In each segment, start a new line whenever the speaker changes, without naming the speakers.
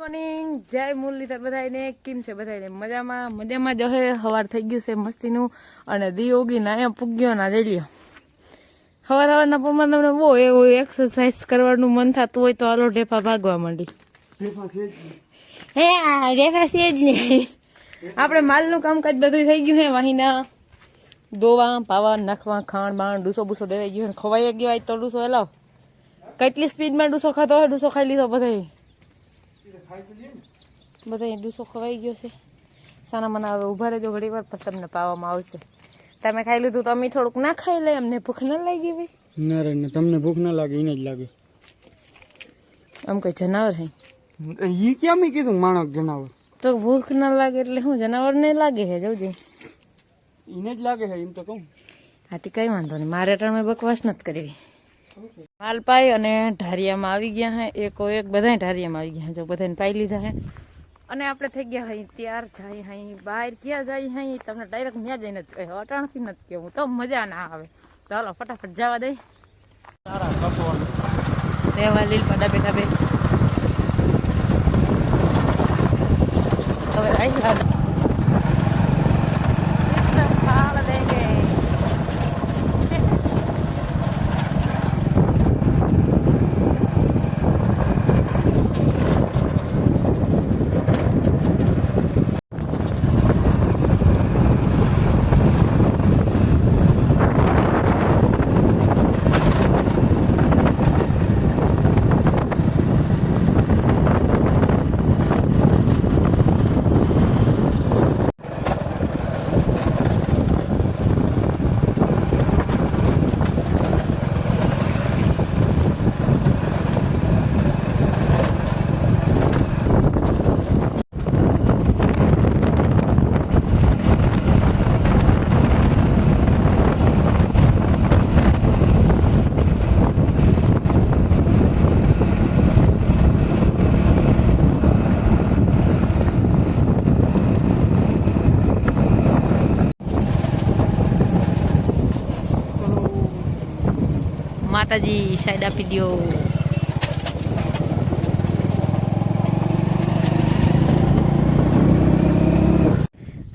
Morning, જય મુરલીધર બધાને. કેમ છે બધાને? મજામાં જ હે. સવાર થઈ ગયું છે મસ્તીનું અને દી ઉગી ને અહીંયા પૂગ્યો ના જઈ લ્યો. સવારના પરમાં તમને બહુ એવું એક્સરસાઇઝ કરવાનું મન થતું હોય તો હાલો ઢેફા ભાગવા માંડી. હે ઢેફા છે જ નહીં. આપણે માલનું કામકાજ બધું થઈ ગયું હે. વાહીના દોવા પાવા નાખવા ખાણ બાણ ડૂસો બૂસો દેવાઈ ગયો ખવાઈ ગયો હોય તો ડૂસો હલાવ. કેટલી સ્પીડમાં ડૂસો ખાતો હોય ડૂસો ખાઈ લીધો બધા ડૂસો ખવાઈ ગયો છે. સાના મને હવે ઉભા રહેજો ઘડી વાર પછી તમને પાવામાં આવશે. તમે ખાઈ લીધું તો અમે થોડુંક ના ખાઈ લે. અમને ભૂખ ના લાગી ભાઈ?
ના રે તમને ભૂખ ના લાગે એને જ લાગે.
આમ કઈ જનાવર હે?
ઈ કેમ કીધું માણસ જનાવર?
તો ભૂખ ના લાગે એટલે શું જનાવર ને લાગે હે? જોજે
એને જ લાગે છે એમ તો કહું.
હાથી કઈ વાંધો નહીં, મારે ટાણે બકવાસ નથી કરવી. માલ પાઈ અને ઢારિયામાં આવી ગયા હે. એક બધા ઢારિયામાં આવી ગયા જો બધાને પાઈ લીધા હે. અને આપણે થઈ ગયા હઈ ત્યાર જાય હઈ બહાર ક્યાં જાય હઈ તમને ડાયરેક્ટ ત્યાં જઈને જ કહે. અટાણથી નથી કેવું તો મજા ના આવે. ચાલો ફટાફટ જવા દઈ. રેવા લીલ પાડા બેઠા બે હવે આવી માતાજી સાઈડ આપી દો.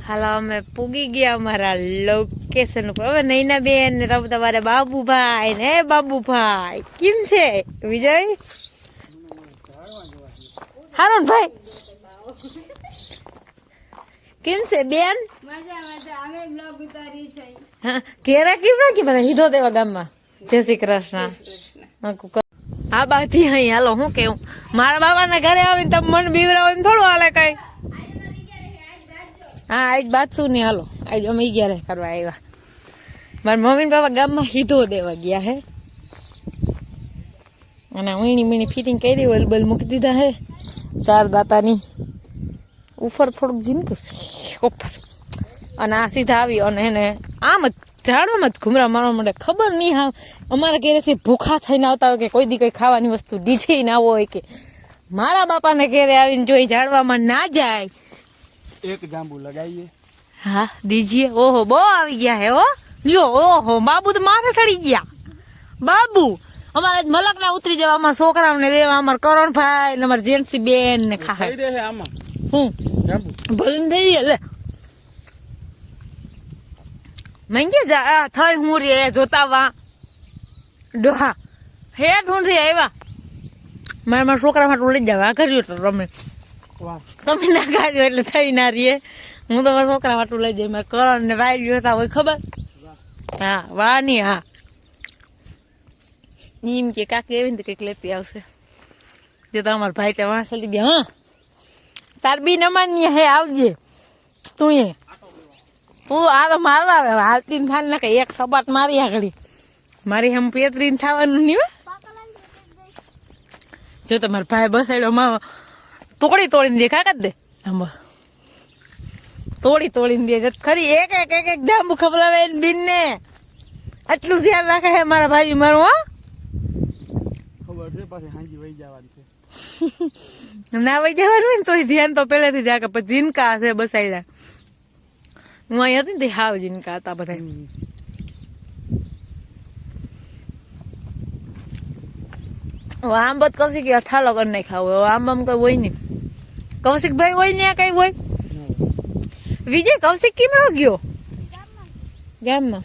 હાલો અમે પૂગી ગયા અમારા લોકેશન ઉપર. હવે નૈના બેન ને તમારે બાબુભાઈ ને બાબુભાઈ કેમ છે વિજય? હારું ભાઈ કેમ છે બેન? કેરા કેમ રાખી બધા હીધો દેવા ગામમાં. જય શ્રી કૃષ્ણ. હા બાથી અહીં હાલો હું કેવું મારા બાબાના ઘરે આવીને તમે મન બીવરાવો એમ થોડું હાલે કઈ. હા આજ બાત શું નહીં હાલો આજ અમે ગયા કરવા આવ્યા. મારા મમ્મી ને બાબા ગામમાં હીધો દેવા ગયા હે અને વીણી મીણી ફિટિંગ કરી દે વલબલ મૂકી દીધા હે. ચાર દાતાની ઉપર થોડુંક ઝીનકું છે ઉપર અને આ સીધા આવી અને એને આમ જ ઝાડવામાં જ ઘુમરા મારવા માંડે. ખબર નહીં હા અમારા ઘરેથી ભૂખા થઈને આવતા હોય કે કોઈ દી કઈ ખાવાની વસ્તુ ડીઠી ના હોય કે મારા બાપાને ઘરે આવીને જોઈ ઝાડવામાં ના જાય.
એક જાંબુ લગાવીએ.
હા દીજીએ. ઓહો બહુ આવી ગયા હે હો લ્યો. ઓહો બાબુ તો માથે ચડી ગયા. બાબુ અમારા મલક ના ઉતરી જવા અમારા છોકરાઓને દેવા અમારા કરણભાઈ ને અમારા જેન્સી બેન ને ખાય
આમાં
હું ભલે થઈ લે મંગે જા થઈ હું રે જોતા વા ડોહા હે ઢૂંઢી આવ્યા. મારા છોકરા માટે લઈ જવા કર્યું તો રમે તમે ના ખાજો એટલે થઈ ના રહીએ. હું તો મારા છોકરા માટે લઈ જાય. મારા કરણ ને વાયલ્યું હતા હોય ખબર. હા વાની હા એમ કે કાકી એવી ને કંઈક લેતી આવશે. જો તો અમારા ભાઈ ત્યાં વાંસ લઈ ગયા. હા તાર બી નમાની હે આવજે તું એ તું આ તો મારવા આવે હાલતી થાય ને કઈ એક સપાટ મારી આગળ મારી એમ પેતરીને થવાનું નહીં. જો તમારા ભાઈ બસાડ્યો તોડીને દે કાકા દે આમ તોડીને દે ખરી. એક જાંબુ ખવડાવે બીન ને આટલું ધ્યાન રાખે છે મારા ભાઈ મારું. હા
ખબર છે પાછી હાંજી વહી જવાની છે.
ના વહી જવાનું હોય ને તો ધ્યાન તો પહેલેથી જ રાખે. પછી જીનકા હશે બસાડ્યા. હું અહીંયા હતી ને તે હાવ જીનકા હતા બધા. આમ બધ કહું કે અઠાલો કરી નહીં ખાવું. આમ કઈ હોય નહીં. કૌશિકભાઈ હોય ને કઈ હોય વિજય કૌશિક કેમનો ગયો ગામમાં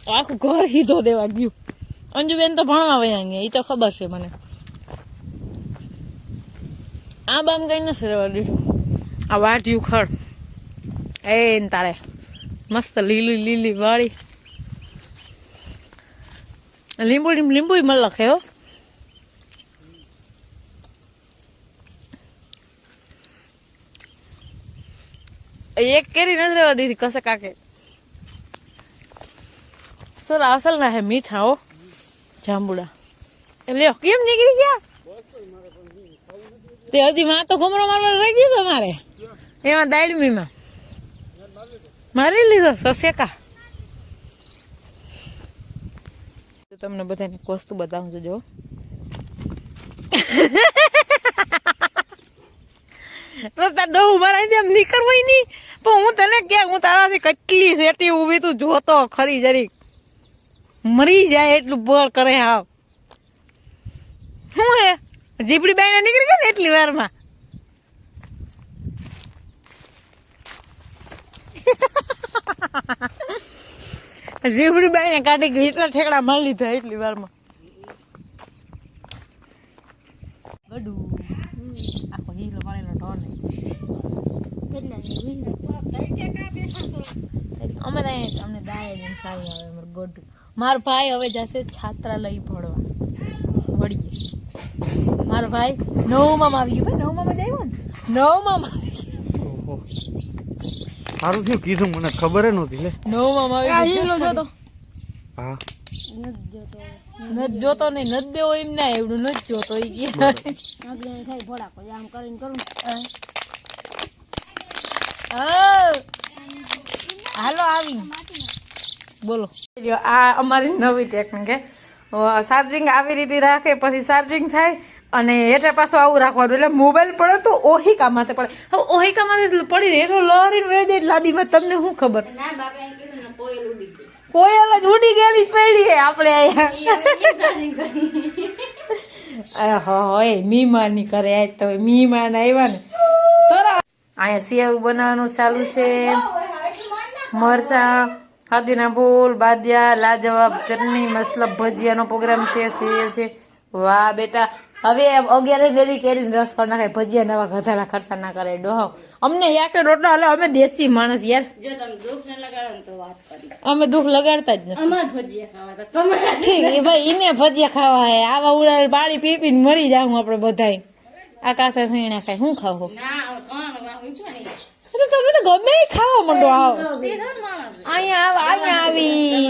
આખું ઘર હીધો દેવા ગયું અંજુબેન તો ભણવા વયા ગયા એ તો ખબર છે મને આ બામ કઈ નથી રહેવા દીધું આ વાટ્યું ખડ એ ને તારે મસ્ત લીલી લીલી વાળી લીંબુ લીંબુ મલક હે હો એક કેરી નથી રહેવા દીધી કસે કાકે સર અસલ ના હે મીઠા હો જાંબુડા લ્યો કેમ નીકળી ગયા તે હજી માં તો ઘમરો મારવા રહી ગયું તમારે એમાં દાળમીમાં મારી લીધો સસેકા તમને બધાને એક વસ્તુ બતાવું છું જો રસ્તા ડોહ મારા જેમ નીકળવું નહીં પણ હું તને કે હું તારાથી કેટલી સેટી ઉભી તું જોતો ખરી જરીક મરી જાય એટલું બોર કરે હાવ શું હે જીબડી બાઈને નીકળી ગઈ ને એટલી વારમાં જીબડી બાઈને કાઢી ગઈ એટલા ઠેકડા મારી લીધા એટલી વારમાં ગડુ આખો હીરો વાળેલો ઢોર અમે અમને દાય ને સારી આવે અમારું ગોડું મારો ભાઈ હવે જશે છાત્રાલય ભણવા વળીએ મારો ભાઈ નવમાં આવી ગયો નવમાં જ આવ્યો ને નવમાં
સારું થયું કીધું મને ખબર નહોતી લે
નવમાં આવી ગયો
હા
નત જોતો ને નત દેવો એમ ના એવડું નત જોતો એ ગયા હાલો આવી બોલો આ અમારી નવી ટેકનિક હે ચાર્જિંગ આવી રીતે રાખે પછી ચાર્જિંગ થાય અને એટલે પાછું આવું રાખવાનું એટલે મોબાઈલ પડે તો ઓહિકા માથે પડે હવે ઓહિકા માથે પડી ને એટલો લહરીને વહી જાય લાદીમાં તમને શું ખબર કોયલ જ ઉડી ગયેલી પડી આપણે અહીંયા હોય મીમાની કરે આજ તો મીમાન આવ્યા ને અહીંયા સેવ બનાવવાનું ચાલુ છે મરચા હાથીના ફૂલ બાદિયા લાજવાબ ચટણી મસલબ ભજીયાનો પ્રોગ્રામ છે સેવ છે વાહ બેટા હવે 11 દેરી કેરીને રસ કરી નાખે ભજીયા નવા ગધાલા ખર્ચા ના કરે ડોહો અમને યાક રોટલો હાલે અમે દેશી માણસ યાર
જો તમે દુખ ન લગાડો ને તો વાત કરી
અમે દુઃખ લગાડતા જ નથી
અમાર ભજીયા ખાવા તો તમારા
ઠીક એ ભાઈ એને ભજીયા ખાવા હે આવા ઉડા પાણી પી પીને મરી જાઉં આપણે બધાય આકાશે સીણા ખાય શું ખાવું
ના કોણ વાહું છો ને
તમે તો ગમે એ ખાવા માંડો આવો
તે તો માણસ
અહીંયા આવી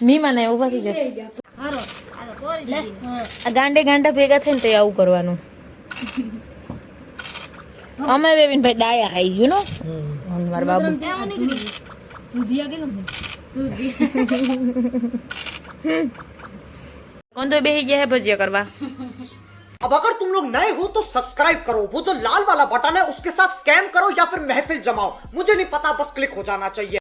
મીમાને ઉભા થઈ જાય
હારો આ તો કોરી લે
આ ગાંડે ગાંડા ભેગા થઈને તો આવું કરવાનું અમે બેબીન ભાઈ ડાયા હાઈ યુ નો મારા બાબુ
ભજીયા કેનું
કોણ તો બેહી ગયા હે ભજીયા કરવા
अब अगर तुम लोग नए हो तो सब्सक्राइब करो वो जो लाल वाला बटन है उसके साथ स्कैम करो या फिर महफिल जमाओ मुझे नहीं पता बस क्लिक हो जाना चाहिए